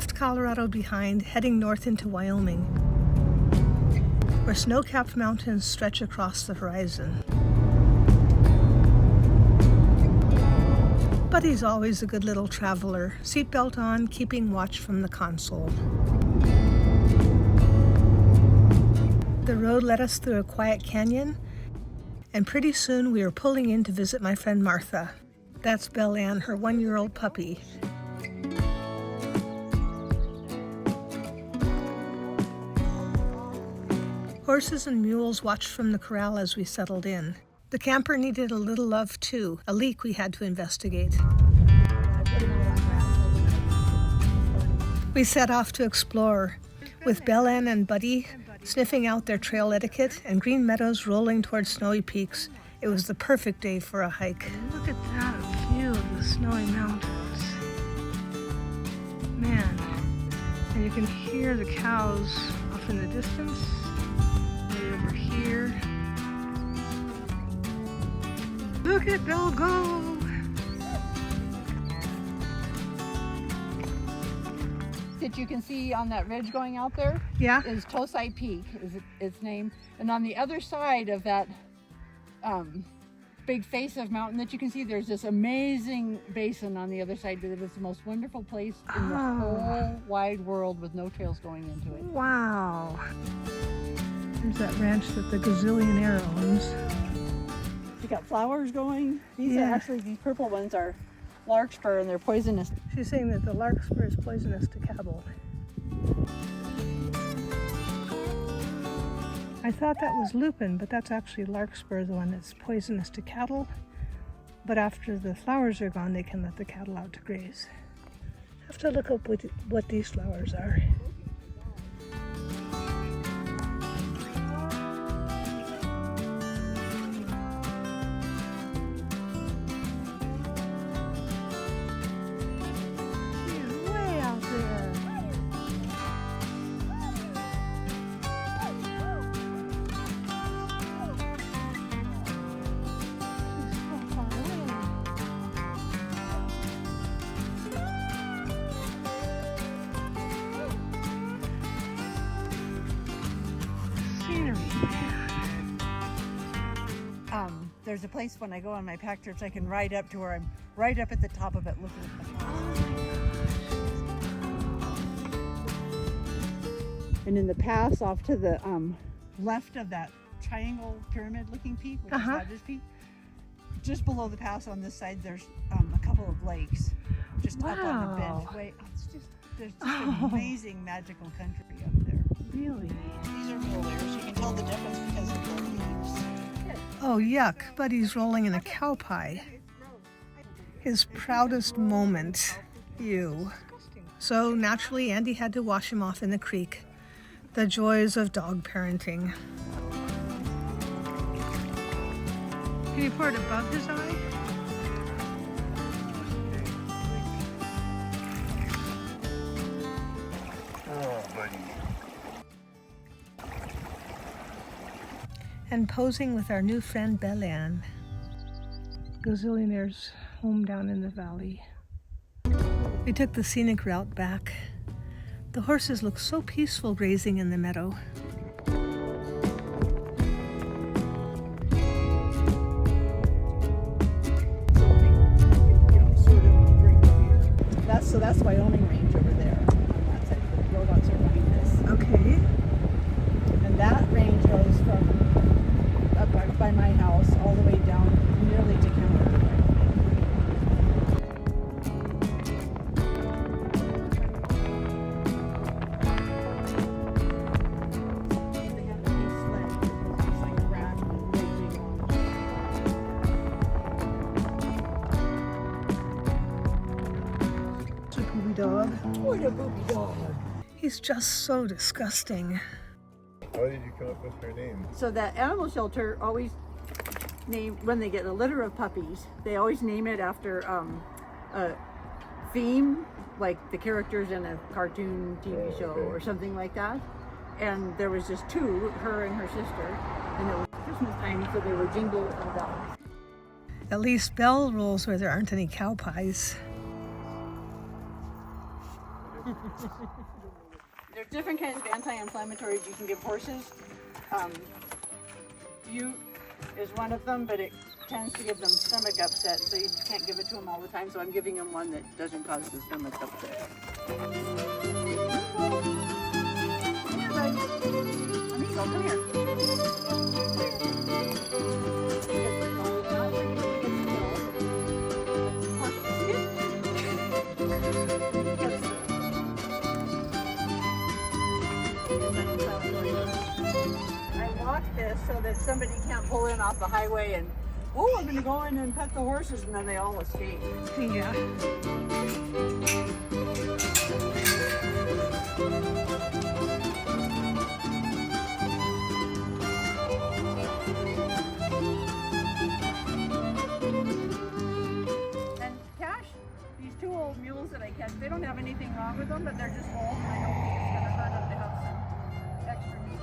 left Colorado behind, heading north into Wyoming, where snow-capped mountains stretch across the horizon. Buddy's always a good little traveler, seatbelt on, keeping watch from the console. The road led us through a quiet canyon, and pretty soon we were pulling in to visit my friend Martha. That's Belle Ann, her 1-year-old puppy. Horses and mules watched from the corral as we settled in. The camper needed a little love too, a leak we had to investigate. We set off to explore, with Belle Ann and Buddy sniffing out their trail etiquette and green meadows rolling towards snowy peaks. It was the perfect day for a hike. Look at that view of the snowy mountains. Man, and you can hear the cows off in the distance, way over here. Look at Belle go! That you can see on that ridge going out there, Yeah, is Trailside Peak, is its name. And on the other side of that big face of mountain that you can see, there's this amazing basin on the other side that is the most wonderful place in the whole wide world with no trails going into it. wow. There's that ranch that the gazillionaire owns. You got flowers going. These Yeah. are actually, these purple ones are larkspur and they're poisonous. She's saying that the larkspur is poisonous to cattle. I thought that was lupin, but that's actually larkspur, the one that's poisonous to cattle. But after the flowers are gone, they can let the cattle out to graze. I have to look up what these flowers are. Way out there. She's so far away. Scenery, There's a place when I go on my pack trips I can ride up to where I'm right up at the top of it looking at the house. And in the pass off to the left of that triangle pyramid looking peak, which is Rogers Peak, just below the pass on this side there's a couple of lakes just up on the bench. There's just amazing magical country up there. really? These are mule deers. You can tell the difference because of their leaves. Oh, yuck. Buddy's rolling in a cow pie. His proudest moment. Ew. So naturally, Andy had to wash him off in the creek. The joys of dog parenting. Can you pour it above his eye? Oh, buddy. And posing with our new friend Belle Ann. Gazillionaire's home down in the valley. We took the scenic route back. The horses look so peaceful grazing in the meadow. That's Wyoming range over there on that side. The roadblocks are behind this. Okay. And that range goes from up by my house all the way down nearly to Canada. They have a big sled. It's like a round, big one. It's a poopy dog. What a poopy dog. He's just so disgusting. How did you come up with her name? So that animal shelter always name, when they get a litter of puppies, they always name it after a theme, like the characters in a cartoon TV show or something like that. And there was just two, her and her sister, and it was Christmas time, so they were Jingle and Belle. At least Belle rolls where there aren't any cow pies. There's different kinds of anti-inflammatories you can give horses. Bute is one of them, but it tends to give them stomach upset, so you can't give it to them all the time. So I'm giving them one that doesn't cause the stomach upset. Come here, bud. Amigo, come here. I lock this so that somebody can't pull in off the highway and, oh, I'm going to go in and pet the horses, and then they all escape. Yeah. And Cash, these two old mules that I catch, they don't have anything wrong with them, but they're just old, and I don't think it's going to hurt them to have some extra meat.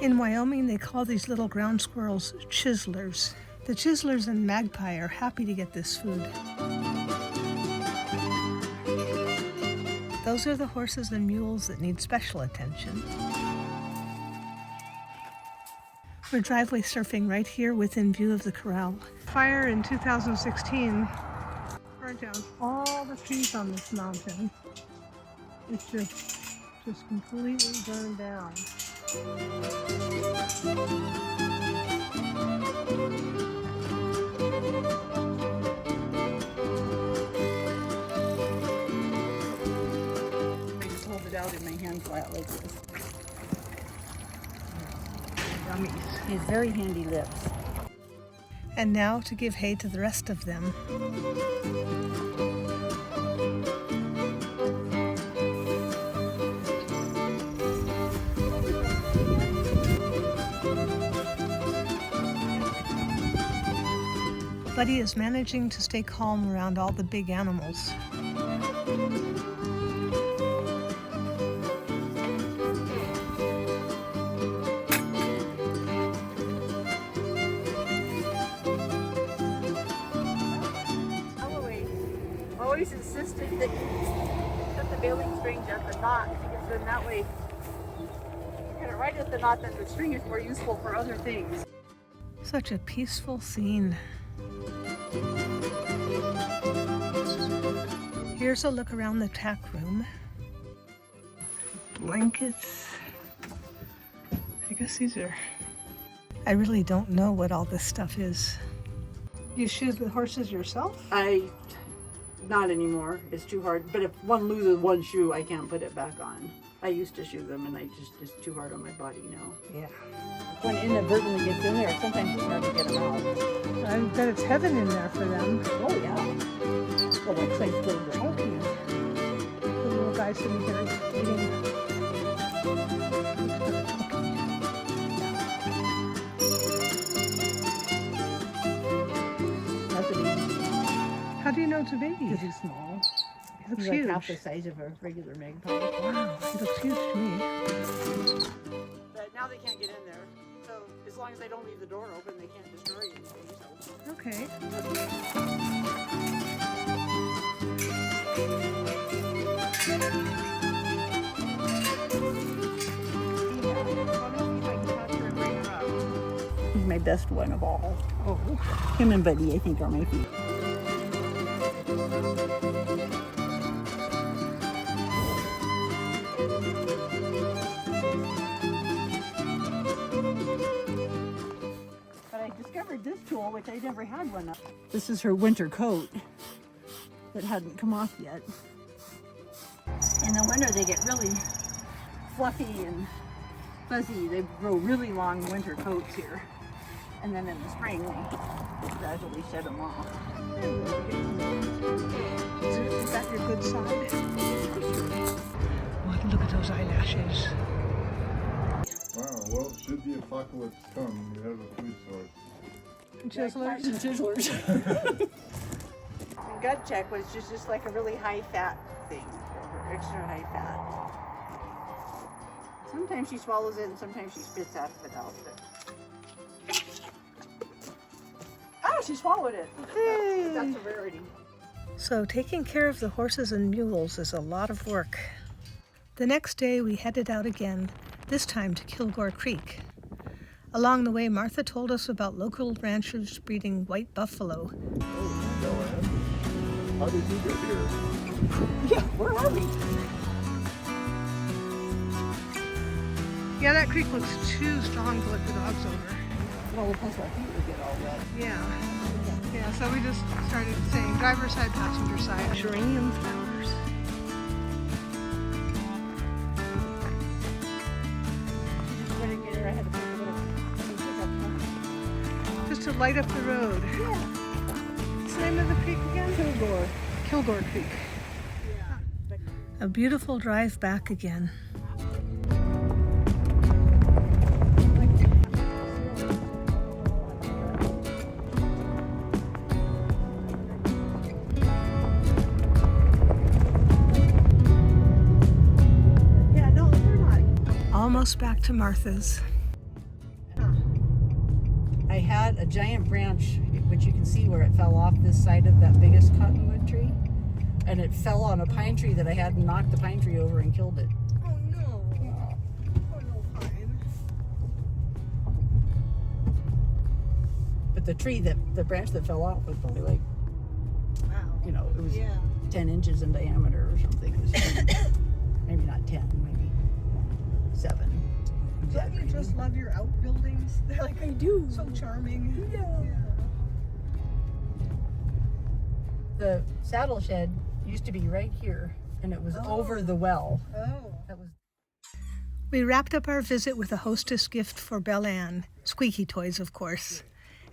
In Wyoming, they call these little ground squirrels chiselers. The chiselers and magpie are happy to get this food. Those are the horses and mules that need special attention. We're driveway surfing right here within view of the corral. Fire in 2016 burned down all the trees on this mountain. It's just completely burned down. I just hold it out in my hand flat like this. Yummies. He has very handy lips. And now to give hay to the rest of them. Buddy is managing to stay calm around all the big animals. Always insisted that you put the baling strings at the knot, because then that way, if you get it right at the knot, then the string is more useful for other things. Such a peaceful scene. Here's a look around the tack room. Blankets. I guess these are... I really don't know what all this stuff is. You shoe the horses yourself? Not anymore. It's too hard. But if one loses one shoe, I can't put it back on. I used to shoe them, and it's too hard on my body now. Yeah. If one inadvertently gets in there, sometimes it's hard to get them out. I bet it's heaven in there for them. Oh yeah. Well, like say still the Oh, cute. The little guy sitting here eating. How do you know it's a baby? Because he's small. He looks He's huge. like half the size of a regular magpie. Wow, he looks huge to me. But now they can't get in there. So as long as they don't leave the door open, they can't destroy anything. So. Okay. He's my best one of all. Oh. Him and Buddy, I think, are my feet. But I discovered this tool, which I never had one of. This is her winter coat. that hadn't come off yet. In the winter, they get really fluffy and fuzzy. They grow really long winter coats here. And then in the spring, they gradually shed them off. Is that your good side? Oh, look at those eyelashes. Wow, well, should the apocalypse come, you have a food source. Chiselers? And chiselers. And gut check was just like a really high fat thing, extra high fat. Sometimes she swallows it and sometimes she spits half of it out. But... Oh, she swallowed it. Hey. That's a rarity. So taking care of the horses and mules is a lot of work. The next day we headed out again, this time to Kilgore Creek. Along the way, Martha told us about local ranchers breeding white buffalo. Oh, Belle Ann. How did you get here? Yeah, where are we? Yeah, that creek looks too strong to let the dogs over. Well, plus our feet would get all wet. Yeah, so we just started saying driver's side, passenger side. Geranium flowers. Just to light up the road. Yeah. What's the name of the creek again? Kilgore. Kilgore Creek. Yeah. A beautiful drive back again. Yeah, no, we're not. Almost back to Martha's. I had a giant branch, which you can see where it fell off this side of that biggest cottonwood tree. And it fell on a pine tree that I had and knocked the pine tree over and killed it. Oh no. Oh no, fine. But the branch that fell off was probably like, Wow. you know, it was Yeah. 10 inches in diameter or something. It was huge. Maybe not 10, maybe 7. Don't you just love your outbuildings? They're like, I do. so charming. Yeah. The saddle shed used to be right here, and it was over the well. Oh. That was. We wrapped up our visit with a hostess gift for Belle Ann, squeaky toys of course,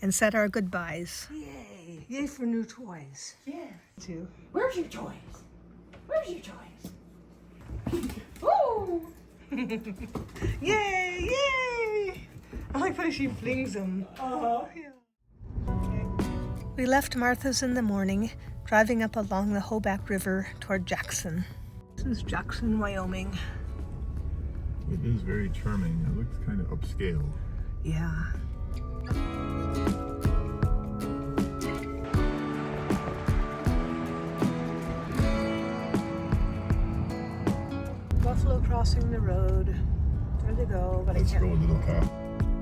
and said our goodbyes. Yay! Yay for new toys. Yeah. Too. Where's your toys? Where's your toys? Oh! Yay! Yay! I like how she flings them. Uh-huh. We left Martha's in the morning, driving up along the Hoback River toward Jackson. This is Jackson, Wyoming. It is very charming. It looks kind of upscale. Yeah. Buffalo crossing the road. There they go, but Let's I go, can't. little cop.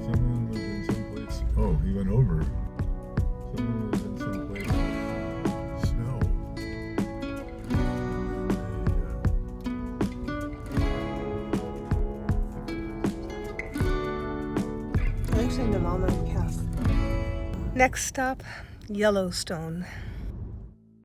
Someone was in some place. Oh, he went over. Someone was in some place with snow. I've seen the mama and calf. Next stop, Yellowstone.